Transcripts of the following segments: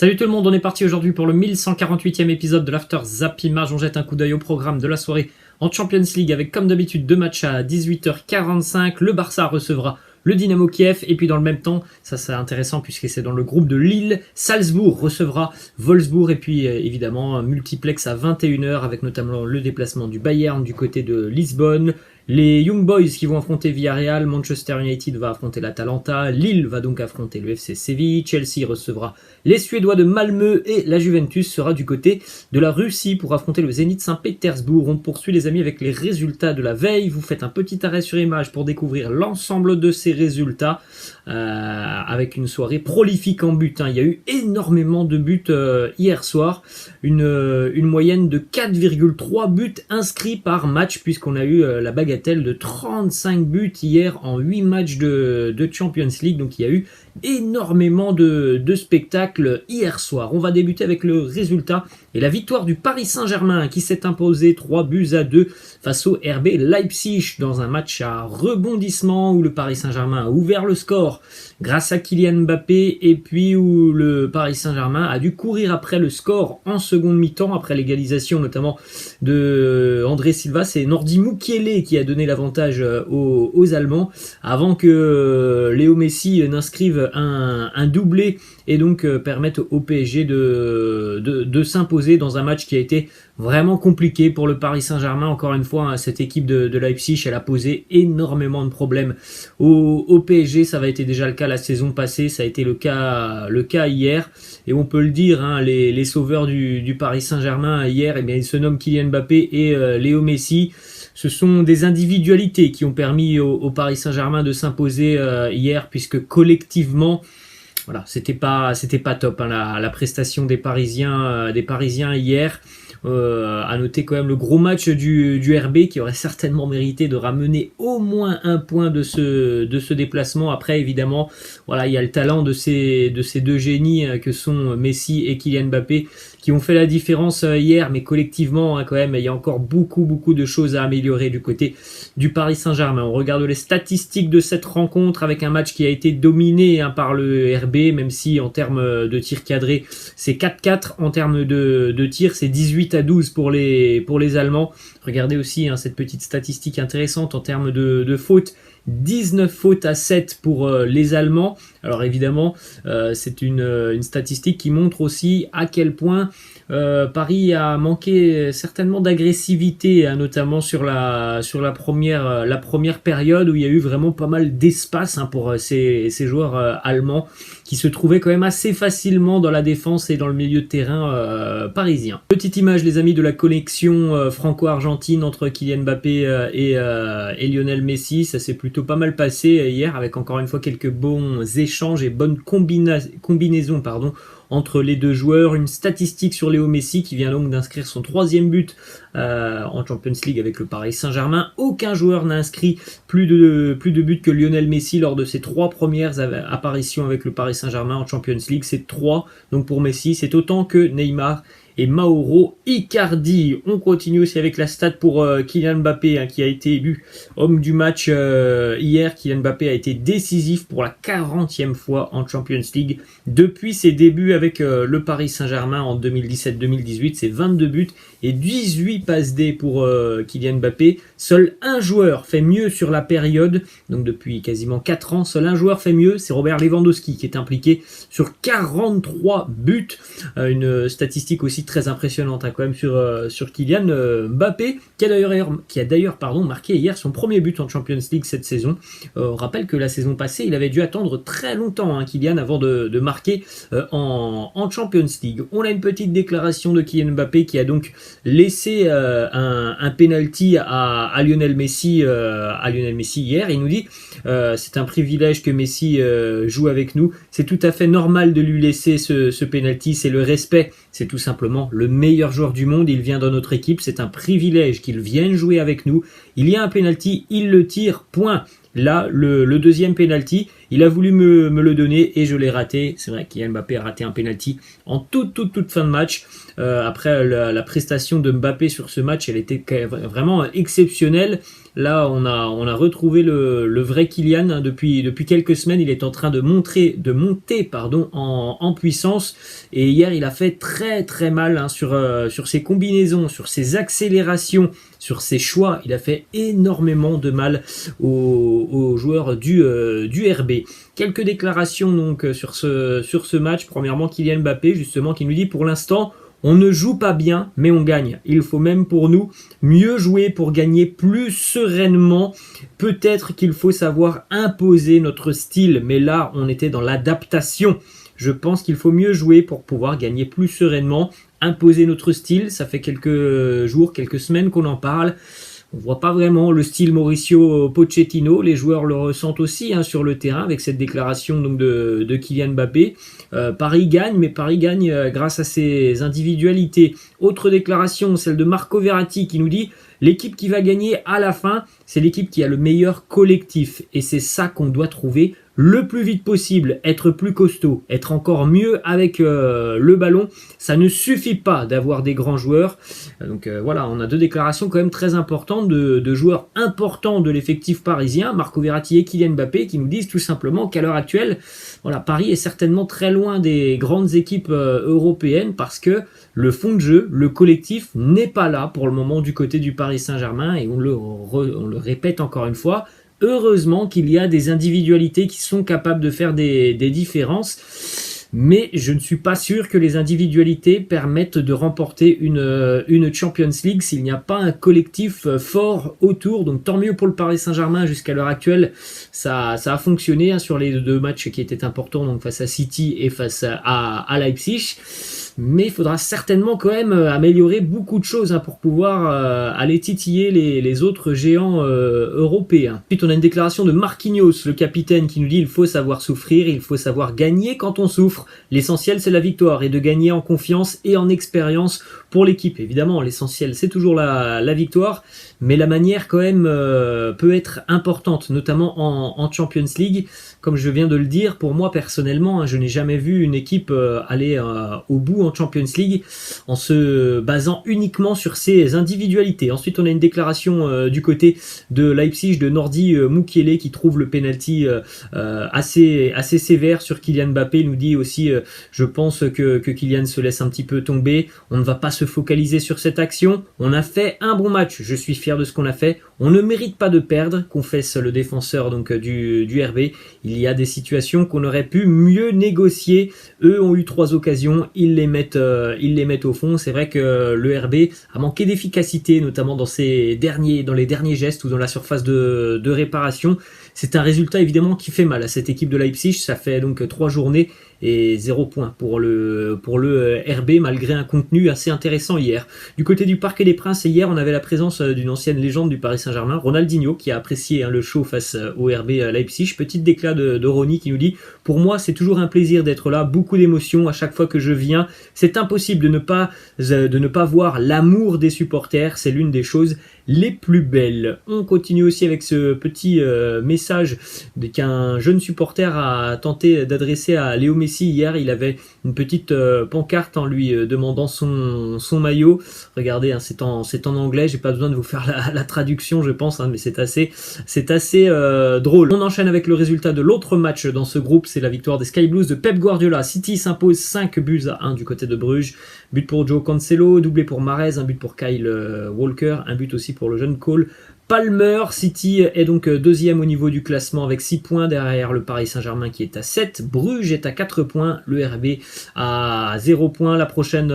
Salut tout le monde, on est parti aujourd'hui pour le 1148e épisode de l'After Zap Image. On jette un coup d'œil au programme de la soirée en Champions League avec comme d'habitude deux matchs à 18h45. Le Barça recevra le Dynamo Kiev et puis dans le même temps, ça c'est intéressant puisque c'est dans le groupe de Lille, Salzbourg recevra Wolfsburg et puis évidemment multiplex à 21h avec notamment le déplacement du Bayern du côté de Lisbonne. Les Young Boys qui vont affronter Villarreal, Manchester United va affronter l'Atalanta, Lille va donc affronter le FC Séville, Chelsea recevra les Suédois de Malmö et la Juventus sera du côté de la Russie pour affronter le Zénith Saint-Pétersbourg. On poursuit les amis avec les résultats de la veille. Vous faites un petit arrêt sur image pour découvrir l'ensemble de ces résultats avec une soirée prolifique en buts. Il y a eu énormément de buts hier soir, une moyenne de 4,3 buts inscrits par match puisqu'on a eu la bagatelle de 35 buts hier en 8 matchs de Champions League. Donc il y a eu énormément de spectacles hier soir. On va débuter avec le résultat et la victoire du Paris Saint-Germain qui s'est imposé 3-2 face au RB Leipzig dans un match à rebondissement où le Paris Saint-Germain a ouvert le score grâce à Kylian Mbappé et puis où le Paris Saint-Germain a dû courir après le score en seconde mi-temps après l'égalisation notamment de André Silva. C'est Nordi Mukiele qui a donné l'avantage aux Allemands avant que Léo Messi n'inscrive un doublé et donc permettre au PSG de s'imposer dans un match qui a été vraiment compliqué pour le Paris Saint-Germain. Encore une fois, cette équipe de Leipzig, elle a posé énormément de problèmes au PSG. Ça avait été déjà le cas la saison passée, ça a été le cas hier. Et on peut le dire, les sauveurs du Paris Saint-Germain hier, eh bien, ils se nomment Kylian Mbappé et Léo Messi. Ce sont des individualités qui ont permis au Paris Saint-Germain de s'imposer hier, puisque collectivement, voilà, c'était pas top la prestation des Parisiens hier. À noter quand même le gros match du RB qui aurait certainement mérité de ramener au moins un point de ce déplacement. Après évidemment, voilà, il y a le talent de ces deux génies que sont Messi et Kylian Mbappé qui ont fait la différence hier, mais collectivement quand même, il y a encore beaucoup de choses à améliorer du côté du Paris Saint-Germain. On regarde les statistiques de cette rencontre avec un match qui a été dominé par le RB, même si en termes de tirs cadrés, c'est 4-4, en termes de tirs, c'est 18-12 pour les Allemands. Regardez aussi cette petite statistique intéressante en termes de fautes. 19 fautes à 7 pour les Allemands. Alors évidemment, c'est une statistique qui montre aussi à quel point Paris a manqué certainement d'agressivité, notamment sur la première période où il y a eu vraiment pas mal d'espace pour ces joueurs allemands qui se trouvaient quand même assez facilement dans la défense et dans le milieu de terrain parisien. Petite image les amis de la connexion franco-argentine entre Kylian Mbappé et Lionel Messi. Ça s'est plutôt pas mal passé hier avec encore une fois quelques bons échanges et bonnes combinaisons entre les deux joueurs. Une statistique sur Léo Messi qui vient donc d'inscrire son 3e but en Champions League avec le Paris Saint-Germain. Aucun joueur n'a inscrit plus de buts que Lionel Messi lors de ses 3 premières apparitions avec le Paris Saint-Germain en Champions League. C'est 3, donc pour Messi, c'est autant que Neymar et Mauro Icardi. On continue aussi avec la stat pour Kylian Mbappé qui a été élu homme du match hier. Kylian Mbappé a été décisif pour la 40e fois en Champions League depuis ses débuts avec le Paris Saint-Germain en 2017-2018. C'est 22 buts et 18 passes D pour Kylian Mbappé. Seul un joueur fait mieux sur la période, donc depuis quasiment 4 ans, seul un joueur fait mieux, c'est Robert Lewandowski qui est impliqué sur 43 buts. Une statistique aussi très impressionnante quand même sur Kylian Mbappé qui a d'ailleurs marqué hier son premier but en Champions League cette saison. On rappelle que la saison passée il avait dû attendre très longtemps Kylian avant de marquer en Champions League. On a une petite déclaration de Kylian Mbappé qui a donc laissé un penalty à Lionel Messi hier. Il nous dit c'est un privilège que Messi joue avec nous, c'est tout à fait normal de lui laisser ce penalty, c'est le respect, c'est tout simplement le meilleur joueur du monde, il vient dans notre équipe, c'est un privilège qu'il vienne jouer avec nous, il y a un penalty, il le tire, point. Là, le deuxième penalty, Il a voulu me le donner et je l'ai raté. C'est vrai qu'Kylian Mbappé a raté un penalty en toute fin de match. Après la prestation de Mbappé sur ce match, elle était vraiment exceptionnelle. Là, on a retrouvé le vrai Kylian, hein, depuis quelques semaines. Il est en train de monter en puissance. Et hier, il a fait très très mal, hein, sur ses combinaisons, sur ses accélérations, sur ses choix. Il a fait énormément de mal aux joueurs du RB. Quelques déclarations donc sur ce match. Premièrement, Kylian Mbappé, justement, qui nous dit: pour l'instant, on ne joue pas bien, mais on gagne. Il faut même pour nous mieux jouer pour gagner plus sereinement. Peut-être qu'il faut savoir imposer notre style, mais là, on était dans l'adaptation. Je pense qu'il faut mieux jouer pour pouvoir gagner plus sereinement, imposer notre style. Ça fait quelques jours, quelques semaines qu'on en parle. On voit pas vraiment le style Mauricio Pochettino. Les joueurs le ressentent aussi, hein, sur le terrain avec cette déclaration donc de Kylian Mbappé. Paris gagne, mais Paris gagne grâce à ses individualités. Autre déclaration, celle de Marco Verratti qui nous dit: l'équipe qui va gagner à la fin, c'est l'équipe qui a le meilleur collectif. Et c'est ça qu'on doit trouver le plus vite possible, être plus costaud, être encore mieux avec le ballon. Ça ne suffit pas d'avoir des grands joueurs. Donc voilà, on a deux déclarations quand même très importantes de joueurs importants de l'effectif parisien, Marco Verratti et Kylian Mbappé, qui nous disent tout simplement qu'à l'heure actuelle, voilà, Paris est certainement très loin des grandes équipes européennes parce que le fond de jeu, le collectif n'est pas là pour le moment du côté du Paris Saint-Germain, et on le répète encore une fois. Heureusement qu'il y a des individualités qui sont capables de faire des différences, mais je ne suis pas sûr que les individualités permettent de remporter une Champions League s'il n'y a pas un collectif fort autour. Donc tant mieux pour le Paris Saint-Germain jusqu'à l'heure actuelle, ça a fonctionné, hein, sur les deux matchs qui étaient importants, donc face à City et face à Leipzig. Mais il faudra certainement quand même améliorer beaucoup de choses, hein, pour pouvoir aller titiller les autres géants européens. Ensuite, on a une déclaration de Marquinhos, le capitaine, qui nous dit: il faut savoir souffrir, il faut savoir gagner quand on souffre. L'essentiel, c'est la victoire, et de gagner en confiance et en expérience pour l'équipe. Évidemment, l'essentiel, c'est toujours la victoire, mais la manière quand même peut être importante, notamment en Champions League. Comme je viens de le dire, pour moi personnellement, hein, je n'ai jamais vu une équipe aller au bout en Champions League en se basant uniquement sur ses individualités. Ensuite, on a une déclaration du côté de Leipzig de Nordi Mukiele, qui trouve le penalty assez sévère sur Kylian Mbappé. Il nous dit aussi: je pense que Kylian se laisse un petit peu tomber. On ne va pas se focaliser sur cette action. On a fait un bon match. Je suis fier de ce qu'on a fait. On ne mérite pas de perdre, confesse le défenseur donc du RB. Il y a des situations qu'on aurait pu mieux négocier. Eux ont eu 3 occasions, ils les mettent au fond. C'est vrai que le RB a manqué d'efficacité, notamment dans les derniers gestes ou dans la surface de réparation. C'est un résultat évidemment qui fait mal à cette équipe de Leipzig. Ça fait donc 3 journées et 0 points pour le RB, malgré un contenu assez intéressant hier. Du côté du Parc des Princes, hier on avait la présence d'une ancienne légende du Paris Saint-Germain, Ronaldinho, qui a apprécié, hein, le show face au RB Leipzig. Petite déclat de Ronny qui nous dit: pour moi c'est toujours un plaisir d'être là, beaucoup d'émotions à chaque fois que je viens. C'est impossible de ne pas voir l'amour des supporters, c'est l'une des choses les plus belles. On continue aussi avec ce petit message qu'un jeune supporter a tenté d'adresser à Léo Messi hier. Il avait une petite pancarte en lui demandant son maillot. Regardez, hein, c'est en anglais, j'ai pas besoin de vous faire la traduction, je pense, hein, mais c'est assez drôle. On enchaîne avec le résultat de l'autre match dans ce groupe, c'est la victoire des Sky Blues de Pep Guardiola. City s'impose 5-1 du côté de Bruges. But pour Joe Cancelo, doublé pour Mahrez, un but pour Kyle Walker, un but aussi pour le jeune Cole Palmer. City est donc deuxième au niveau du classement avec 6 points derrière le Paris Saint-Germain qui est à 7. Bruges est à 4 points, le RB à 0 points. La prochaine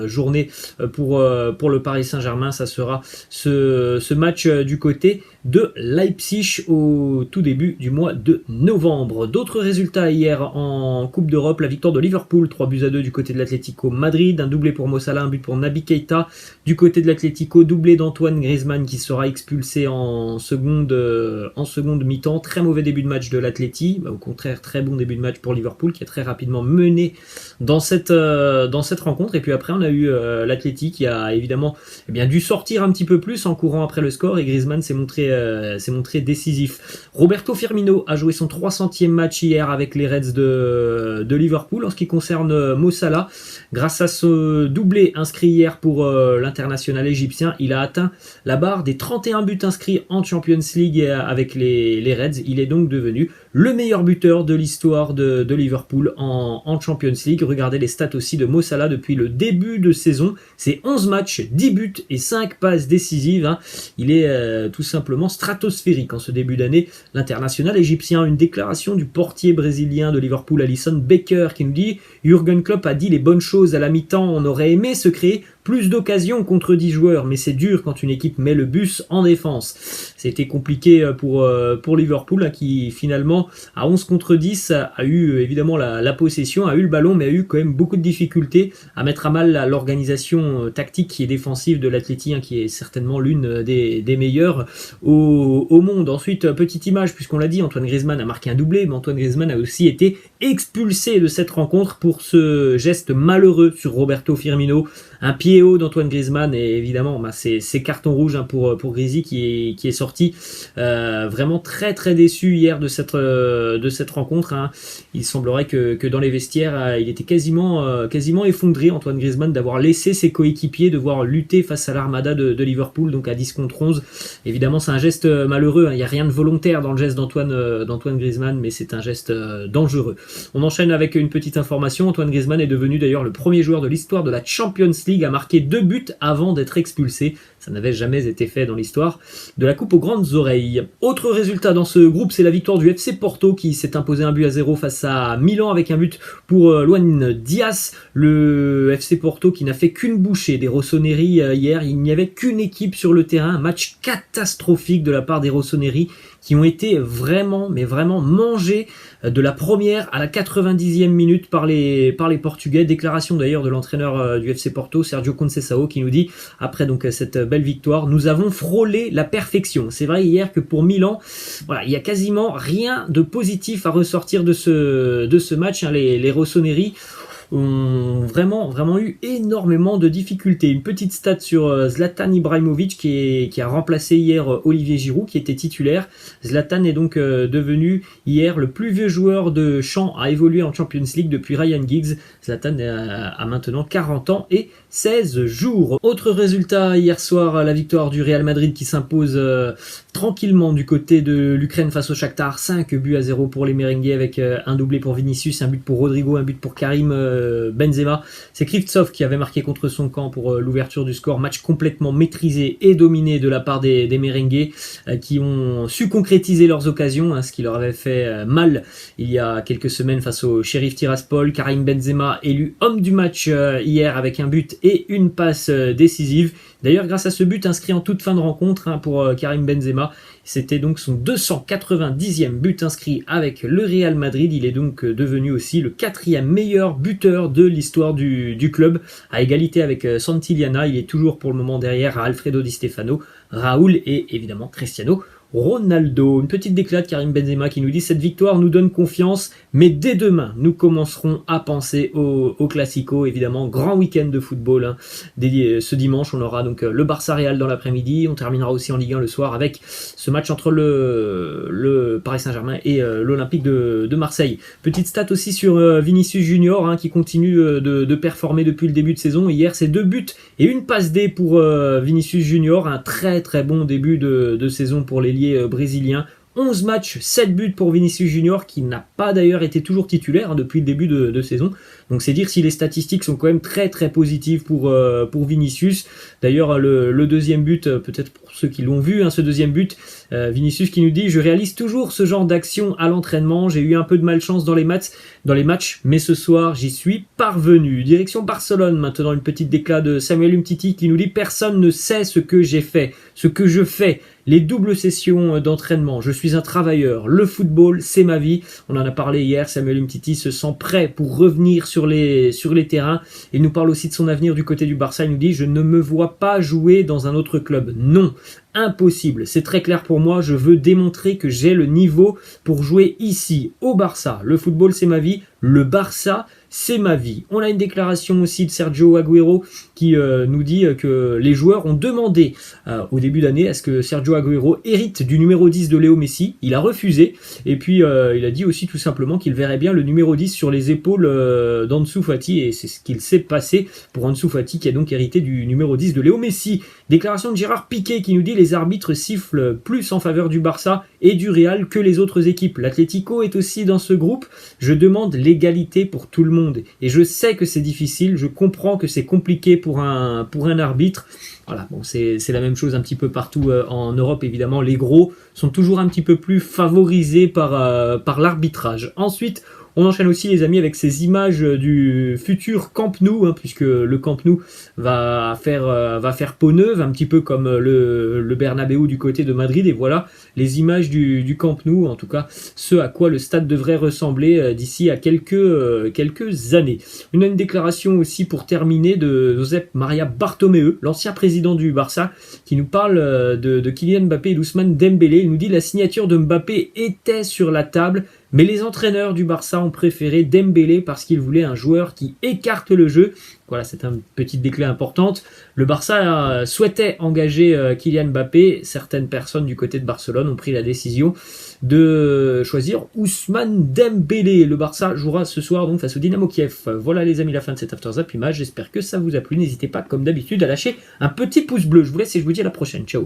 journée pour le Paris Saint-Germain, ça sera ce match du côté de Leipzig au tout début du mois de novembre. D'autres résultats hier en Coupe d'Europe: la victoire de Liverpool 3-2 du côté de l'Atlético Madrid, un doublé pour Mo Salah, un but pour Naby Keita. Du côté de l'Atlético, doublé d'Antoine Griezmann qui sera expulsé en seconde mi-temps. Très mauvais début de match de l'Atleti, au contraire très bon début de match pour Liverpool qui a très rapidement mené dans cette rencontre. Et puis après, on a eu l'Atleti qui a évidemment dû sortir un petit peu plus en courant après le score, et Griezmann s'est montré décisif. Roberto Firmino a joué son 300e match hier avec les Reds de Liverpool. En ce qui concerne Mo Salah, grâce à ce doublé inscrit hier pour l'international égyptien, il a atteint la barre des 31 buts inscrits en Champions League avec les Reds. Il est donc devenu le meilleur buteur de l'histoire de Liverpool en Champions League. Regardez les stats aussi de Mo Salah depuis le début de saison. C'est 11 matchs, 10 buts et 5 passes décisives. Il est tout simplement stratosphérique en ce début d'année. L'international égyptien, une déclaration du portier brésilien de Liverpool, Alisson Becker, qui nous dit « Jürgen Klopp a dit les bonnes choses à la mi-temps, on aurait aimé se créer plus d'occasions contre 10 joueurs, mais c'est dur quand une équipe met le bus en défense. » C'était compliqué pour Liverpool, qui finalement, à 11 contre 10, a eu évidemment la possession, a eu le ballon, mais a eu quand même beaucoup de difficultés à mettre à mal l'organisation tactique et défensive de l'Atleti, qui est certainement l'une des meilleures au monde. Ensuite, petite image, puisqu'on l'a dit, Antoine Griezmann a marqué un doublé, mais Antoine Griezmann a aussi été expulsé de cette rencontre pour ce geste malheureux sur Roberto Firmino. Un pied haut d'Antoine Griezmann, et évidemment c'est carton rouge pour Griezzy qui est sorti vraiment très très déçu hier de cette rencontre. Il semblerait que dans les vestiaires il était quasiment effondré, Antoine Griezmann, d'avoir laissé ses coéquipiers devoir lutter face à l'armada de Liverpool, donc à 10 contre 11. Évidemment c'est un geste malheureux, il n'y a rien de volontaire dans le geste d'Antoine Griezmann, mais c'est un geste dangereux. On enchaîne avec une petite information. Antoine Griezmann est devenu d'ailleurs le premier joueur de l'histoire de la Champions League à marquer 2 buts avant d'être expulsé. Ça n'avait jamais été fait dans l'histoire de la Coupe aux grandes oreilles. Autre résultat dans ce groupe, c'est la victoire du FC Porto qui s'est imposé 1-0 face à Milan avec un but pour Luan Diaz. Le FC Porto qui n'a fait qu'une bouchée des Rossoneri hier. Il n'y avait qu'une équipe sur le terrain. Un match catastrophique de la part des Rossoneri qui ont été vraiment mangés de la première à la 90e minute par les Portugais. Déclaration d'ailleurs de l'entraîneur du FC Porto, Sergio Conceição, qui nous dit, après donc cette belle victoire, nous avons frôlé la perfection. C'est vrai hier que pour Milan, voilà, il y a quasiment rien de positif à ressortir de ce match. Les Rossoneri ont vraiment eu énormément de difficultés. Une petite stat sur Zlatan Ibrahimovic qui a remplacé hier Olivier Giroud, qui était titulaire. Zlatan est donc devenu hier le plus vieux joueur de champ à évoluer en Champions League depuis Ryan Giggs. Zlatan a maintenant 40 ans et 16 jours. Autre résultat hier soir, la victoire du Real Madrid qui s'impose tranquillement du côté de l'Ukraine face au Shakhtar. 5-0 pour les Merengues avec un doublé pour Vinicius, un but pour Rodrigo, un but pour Karim Benzema. C'est Krivtsov qui avait marqué contre son camp pour l'ouverture du score. Match complètement maîtrisé et dominé de la part des Merengues qui ont su concrétiser leurs occasions, ce qui leur avait fait mal il y a quelques semaines face au Sheriff Tiraspol. Karim Benzema élu homme du match hier avec un but et une passe décisive. D'ailleurs, grâce à ce but inscrit en toute fin de rencontre pour Karim Benzema, c'était donc son 290e but inscrit avec le Real Madrid. Il est donc devenu aussi le 4e meilleur buteur de l'histoire du club, à égalité avec Santillana. Il est toujours pour le moment derrière Alfredo Di Stefano, Raúl et évidemment Cristiano Ronaldo. Une petite déclat de Karim Benzema qui nous dit: cette victoire nous donne confiance, mais dès demain nous commencerons à penser au Classico. Évidemment, grand week-end de football dédié ce dimanche. On aura donc le Barça Real dans l'après-midi. On terminera aussi en Ligue 1 le soir avec ce match entre le Paris Saint-Germain et l'Olympique de Marseille. Petite stat aussi sur Vinicius Junior qui continue de performer depuis le début de saison. Hier, c'est 2 buts et une passe D pour Vinicius Junior. Un très très bon début de saison pour l'ailier brésilien. 11 matchs, 7 buts pour Vinicius Junior, qui n'a pas d'ailleurs été toujours titulaire depuis le début de saison. Donc c'est dire si les statistiques sont quand même très très positives pour Vinicius. D'ailleurs le deuxième but, peut-être pour ceux qui l'ont vu, ce deuxième but, Vinicius qui nous dit: je réalise toujours ce genre d'action à l'entraînement, j'ai eu un peu de malchance dans les matchs, mais ce soir j'y suis parvenu. Direction Barcelone maintenant, une petite déclat de Samuel Umtiti qui nous dit: personne ne sait ce que j'ai fait, ce que je fais. Les doubles sessions d'entraînement, je suis un travailleur, le football c'est ma vie. On en a parlé hier, Samuel Umtiti se sent prêt pour revenir sur les terrains. Il nous parle aussi de son avenir du côté du Barça. Il nous dit: je ne me vois pas jouer dans un autre club. Non, impossible. C'est très clair pour moi. Je veux démontrer que j'ai le niveau pour jouer ici, au Barça. Le football c'est ma vie. Le Barça c'est ma vie. On a une déclaration aussi de Sergio Agüero qui nous dit que les joueurs ont demandé au début d'année à ce que Sergio Agüero hérite du numéro 10 de Léo Messi. Il a refusé et puis il a dit aussi tout simplement qu'il verrait bien le numéro 10 sur les épaules d'Ansu Fati et c'est ce qu'il s'est passé pour Ansu Fati qui a donc hérité du numéro 10 de Léo Messi. Déclaration de Gérard Piqué qui nous dit les arbitres sifflent plus en faveur du Barça et du Real que les autres équipes. L'Atlético est aussi dans ce groupe. Je demande l'égalité pour tout le monde et je sais que c'est difficile, je comprends que c'est compliqué pour un arbitre. Voilà, bon, c'est la même chose un petit peu partout en Europe, évidemment. Les gros sont toujours un petit peu plus favorisés par l'arbitrage. Ensuite, on enchaîne aussi, les amis, avec ces images du futur Camp Nou, puisque le Camp Nou va faire peau neuve, un petit peu comme le Bernabéu du côté de Madrid. Et voilà les images du Camp Nou, en tout cas ce à quoi le stade devrait ressembler d'ici à quelques années. Une déclaration aussi pour terminer de Josep Maria Bartomeu, l'ancien président du Barça, qui nous parle de Kylian Mbappé et d'Ousmane Dembélé. Il nous dit la signature de Mbappé était sur la table, mais les entraîneurs du Barça ont préféré Dembélé parce qu'ils voulaient un joueur qui écarte le jeu. Voilà, c'est une petite déclare importante. Le Barça souhaitait engager Kylian Mbappé. Certaines personnes du côté de Barcelone ont pris la décision de choisir Ousmane Dembélé. Le Barça jouera ce soir donc face au Dynamo Kiev. Voilà les amis, la fin de cet After Zap Image. J'espère que ça vous a plu. N'hésitez pas comme d'habitude à lâcher un petit pouce bleu. Je vous laisse et je vous dis à la prochaine. Ciao.